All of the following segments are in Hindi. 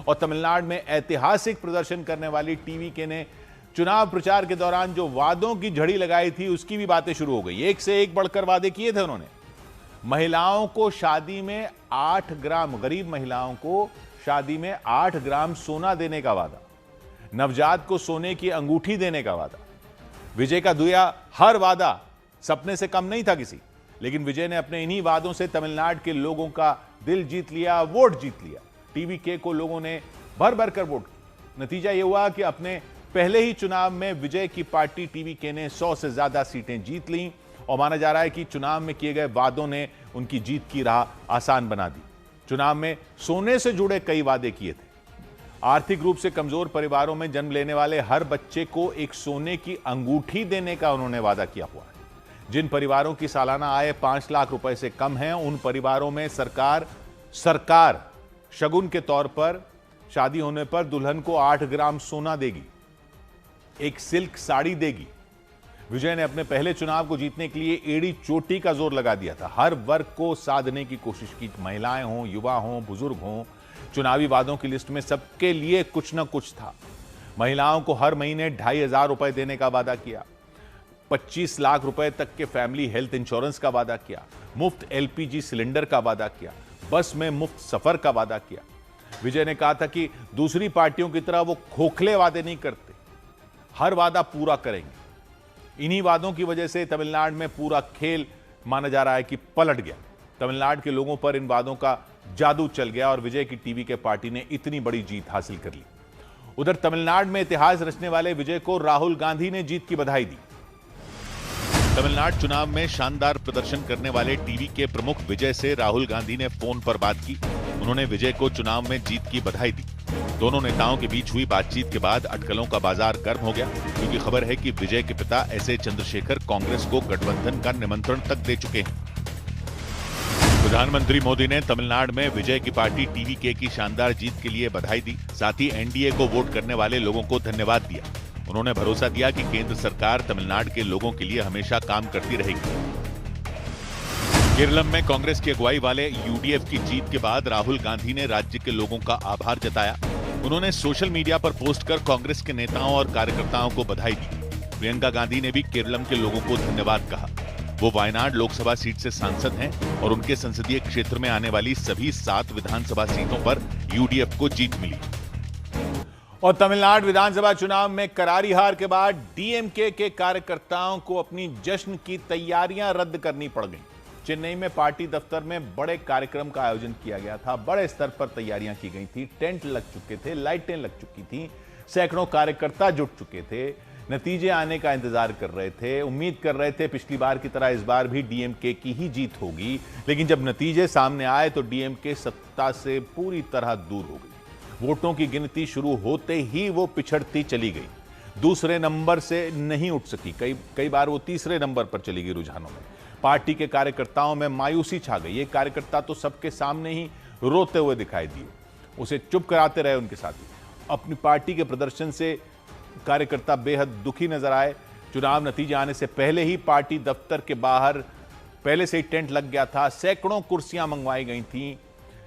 और तमिलनाडु में ऐतिहासिक प्रदर्शन करने वाली टीवीके ने चुनाव प्रचार के दौरान जो वादों की झड़ी लगाई थी उसकी भी बातें शुरू हो गई। एक से एक बढ़कर वादे किए थे उन्होंने। महिलाओं को शादी में 8 ग्राम, गरीब महिलाओं को शादी में 8 ग्राम सोना देने का वादा, नवजात को सोने की अंगूठी देने का वादा। विजय का दिया हर वादा सपने से कम नहीं था किसी, लेकिन विजय ने अपने इन्हीं वादों से तमिलनाडु के लोगों का दिल जीत लिया, वोट जीत लिया। टीवीके को लोगों ने भर भर कर वोट किया। नतीजा यह हुआ कि अपने पहले ही चुनाव में विजय की पार्टी टीवीके ने 100 से ज्यादा सीटें जीत लीं और माना जा रहा है कि चुनाव में किए गए वादों ने उनकी जीत की राह आसान बना दी। चुनाव में सोने से जुड़े कई वादे किए थे। आर्थिक रूप से कमजोर परिवारों में जन्म लेने वाले हर बच्चे को एक सोने की अंगूठी देने का उन्होंने वादा किया हुआ है। जिन परिवारों की सालाना आय 5 लाख रुपए से कम है, उन परिवारों में सरकार शगुन के तौर पर शादी होने पर दुल्हन को 8 ग्राम सोना देगी, एक सिल्क साड़ी देगी। विजय ने अपने पहले चुनाव को जीतने के लिए एड़ी चोटी का जोर लगा दिया था। हर वर्ग को साधने की कोशिश की, महिलाएं हों, युवा हों, बुजुर्ग हों। चुनावी वादों की लिस्ट में सबके लिए कुछ न कुछ था। महिलाओं को हर महीने 2,500 रुपए देने का वादा किया, 25 लाख रुपए तक के फैमिली हेल्थ इंश्योरेंस का वादा किया, मुफ्त LPG सिलेंडर का वादा किया, बस में मुफ्त सफर का वादा किया। विजय ने कहा था कि दूसरी पार्टियों की तरह वो खोखले वादे नहीं करते, हर वादा पूरा करेंगे। इन्हीं वादों की वजह से तमिलनाडु में पूरा खेल माना जा रहा है कि पलट गया। तमिलनाडु के लोगों पर इन वादों का जादू चल गया और विजय की टीवीके पार्टी ने इतनी बड़ी जीत हासिल कर ली। उधर तमिलनाडु में इतिहास रचने वाले विजय को राहुल गांधी ने जीत की बधाई दी। तमिलनाडु चुनाव में शानदार प्रदर्शन करने वाले टीवीके प्रमुख विजय से राहुल गांधी ने फोन पर बात की। उन्होंने विजय को चुनाव में जीत की बधाई दी। दोनों नेताओं के बीच हुई बातचीत के बाद अटकलों का बाजार गर्म हो गया, क्योंकि खबर है कि विजय के पिता एस.ए. चंद्रशेखर कांग्रेस को गठबंधन का निमंत्रण तक दे चुके हैं। प्रधानमंत्री मोदी ने तमिलनाडु में विजय की पार्टी टीवीके की शानदार जीत के लिए बधाई दी। साथ ही एनडीए को वोट करने वाले लोगों को धन्यवाद दिया। उन्होंने भरोसा दिया कि केंद्र सरकार तमिलनाडु के लोगों के लिए हमेशा काम करती रहेगी। केरलम में कांग्रेस की अगुवाई वाले यूडीएफ की जीत के बाद राहुल गांधी ने राज्य के लोगों का आभार जताया। उन्होंने सोशल मीडिया पर पोस्ट कर कांग्रेस के नेताओं और कार्यकर्ताओं को बधाई दी। प्रियंका गांधी ने भी केरलम के लोगों को धन्यवाद कहा। वो वायनाड लोकसभा सीट से सांसद हैं और उनके संसदीय क्षेत्र में आने वाली सभी 7 विधानसभा सीटों पर यूडीएफ को जीत मिली। और तमिलनाडु विधानसभा चुनाव में करारी हार के बाद डीएमके के कार्यकर्ताओं को अपनी जश्न की तैयारियां रद्द करनी पड़ गई। चेन्नई में पार्टी दफ्तर में बड़े कार्यक्रम का आयोजन किया गया था। बड़े स्तर पर तैयारियां की गई थी, टेंट लग चुके थे, लाइटें लग चुकी थी, सैकड़ों कार्यकर्ता जुट चुके थे, नतीजे आने का इंतजार कर रहे थे। उम्मीद कर रहे थे पिछली बार की तरह इस बार भी डीएमके की ही जीत होगी, लेकिन जब नतीजे सामने आए तो डीएमके सत्ता से पूरी तरह दूर हो गई। वोटों की गिनती शुरू होते ही वो पिछड़ती चली गई, दूसरे नंबर से नहीं उठ सकी। कई बार वो तीसरे नंबर पर चली गई रुझानों में। पार्टी के कार्यकर्ताओं में मायूसी छा गई। ये कार्यकर्ता तो सबके सामने ही रोते हुए दिखाई दिए, उसे चुप कराते रहे उनके साथी। अपनी पार्टी के प्रदर्शन से कार्यकर्ता बेहद दुखी नजर आए। चुनाव नतीजे आने से पहले ही पार्टी दफ्तर के बाहर पहले से ही टेंट लग गया था, सैकड़ों कुर्सियां मंगवाई गई थीं,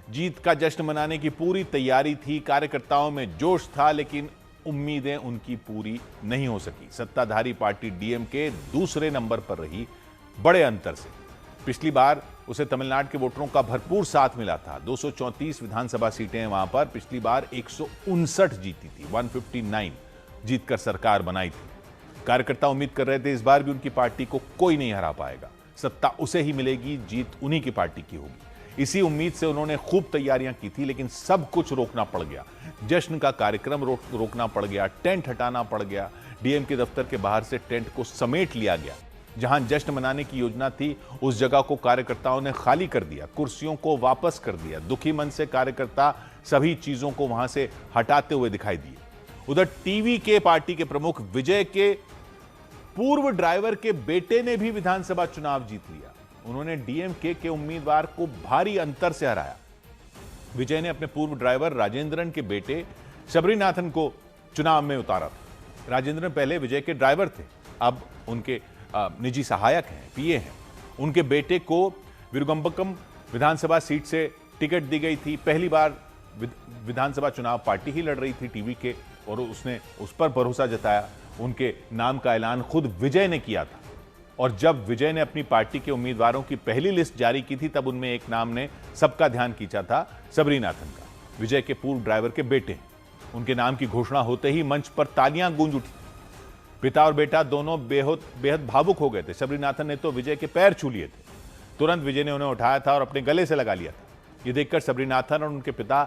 जीत का जश्न मनाने की पूरी तैयारी थी, कार्यकर्ताओं में जोश था, लेकिन उम्मीदें उनकी पूरी नहीं हो सकी। सत्ताधारी पार्टी डीएमके दूसरे नंबर पर रही, बड़े अंतर से। पिछली बार उसे तमिलनाडु के वोटरों का भरपूर साथ मिला था। 234 विधानसभा सीटें वहां पर पिछली बार 159 जीती थी, 159 जीतकर सरकार बनाई थी। कार्यकर्ता उम्मीद कर रहे थे इस बार भी उनकी पार्टी को कोई नहीं हरा पाएगा, सत्ता उसे ही मिलेगी, जीत उन्हीं की पार्टी की होगी। इसी उम्मीद से उन्होंने खूब तैयारियां की थी, लेकिन सब कुछ रोकना पड़ गया। जश्न का कार्यक्रम रोकना पड़ गया, टेंट हटाना पड़ गया, डीएमके दफ्तर के बाहर से टेंट को समेट लिया गया। जहां जश्न मनाने की योजना थी उस जगह को कार्यकर्ताओं ने खाली कर दिया, कुर्सियों को वापस कर दिया। दुखी मन से कार्यकर्ता सभी चीजों को वहां से हटाते हुए दिखाई दिए। उधर टीवीके पार्टी के प्रमुख विजय के पूर्व ड्राइवर के बेटे ने भी विधानसभा चुनाव जीत लिया। उन्होंने डीएमके के उम्मीदवार को भारी अंतर से हराया। विजय ने अपने पूर्व ड्राइवर राजेंद्रन के बेटे शबरीनाथन को चुनाव में उतारा था। राजेंद्रन पहले विजय के ड्राइवर थे, अब उनके निजी सहायक हैं, पीए हैं। उनके बेटे को विरुगंबकम विधानसभा सीट से टिकट दी गई थी। पहली बार विधानसभा चुनाव पार्टी ही लड़ रही थी टीवी के, और उसने उस पर भरोसा जताया। उनके नाम का ऐलान खुद विजय ने किया था, और जब विजय ने अपनी पार्टी के उम्मीदवारों की पहली लिस्ट जारी की थी तब उनमें एक नाम ने सबका ध्यान खींचा था, सबरीनाथन का। विजय के पूर्व ड्राइवर के बेटे। उनके नाम की घोषणा होते ही मंच पर तालियां गूंज उठी। पिता और बेटा दोनों बेहद भावुक हो गए थे। सबरीनाथन ने तो विजय के पैर छू लिए थे। तुरंत विजय ने उन्हें उठाया था और अपने गले से लगा लिया था। ये देखकर सबरीनाथन और उनके पिता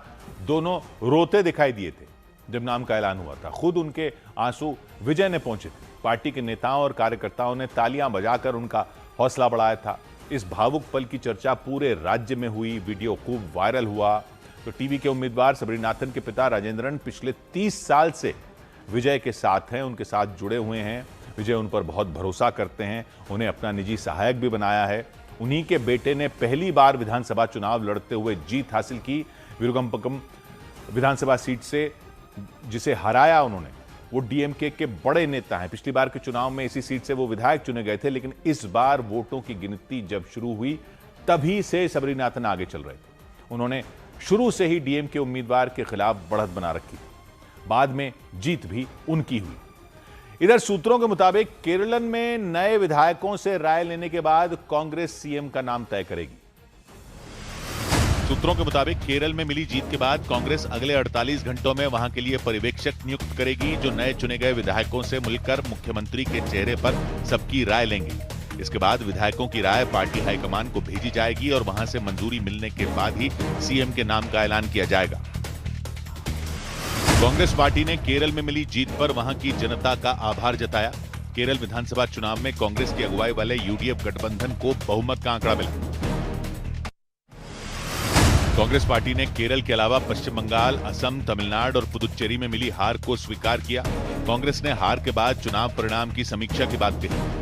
दोनों रोते दिखाई दिए थे जब नाम का ऐलान हुआ था। खुद उनके आंसू विजय ने पहुंचे थे। पार्टी के नेताओं और कार्यकर्ताओं ने तालियां बजाकर उनका हौसला बढ़ाया था। इस भावुक पल की चर्चा पूरे राज्य में हुई। वीडियो खूब वायरल हुआ। तो टीवी के उम्मीदवार सबरीनाथन के पिता राजेंद्रन पिछले 30 साल से विजय के साथ हैं, उनके साथ जुड़े हुए हैं। विजय उन पर बहुत भरोसा करते हैं, उन्हें अपना निजी सहायक भी बनाया है। उन्हीं के बेटे ने पहली बार विधानसभा चुनाव लड़ते हुए जीत हासिल की। विरुगंपकम विधानसभा सीट से जिसे हराया उन्होंने, वो डीएमके के बड़े नेता हैं। पिछली बार के चुनाव में इसी सीट से वो विधायक चुने गए थे, लेकिन इस बार वोटों की गिनती जब शुरू हुई तभी से सबरीनाथन आगे चल रहे थे। उन्होंने शुरू से ही डीएमके उम्मीदवार के खिलाफ बढ़त बना रखी। बाद में जीत भी उनकी हुई। इधर सूत्रों के मुताबिक केरलन में नए विधायकों से राय लेने के बाद कांग्रेस सीएम का नाम तय करेगी। सूत्रों के मुताबिक केरल में मिली जीत के बाद कांग्रेस अगले 48 घंटों में वहां के लिए पर्यवेक्षक नियुक्त करेगी, जो नए चुने गए विधायकों से मिलकर मुख्यमंत्री के चेहरे पर सबकी राय लेंगे। इसके बाद विधायकों की राय पार्टी हाईकमान को भेजी जाएगी और वहां से मंजूरी मिलने के बाद ही सीएम के नाम का ऐलान किया जाएगा। कांग्रेस पार्टी ने केरल में मिली जीत पर वहां की जनता का आभार जताया। केरल विधानसभा चुनाव में कांग्रेस की अगुवाई वाले यूडीएफ गठबंधन को बहुमत का आंकड़ा मिला। कांग्रेस पार्टी ने केरल के अलावा पश्चिम बंगाल, असम, तमिलनाडु और पुदुच्चेरी में मिली हार को स्वीकार किया। कांग्रेस ने हार के बाद चुनाव परिणाम की समीक्षा की बात कही।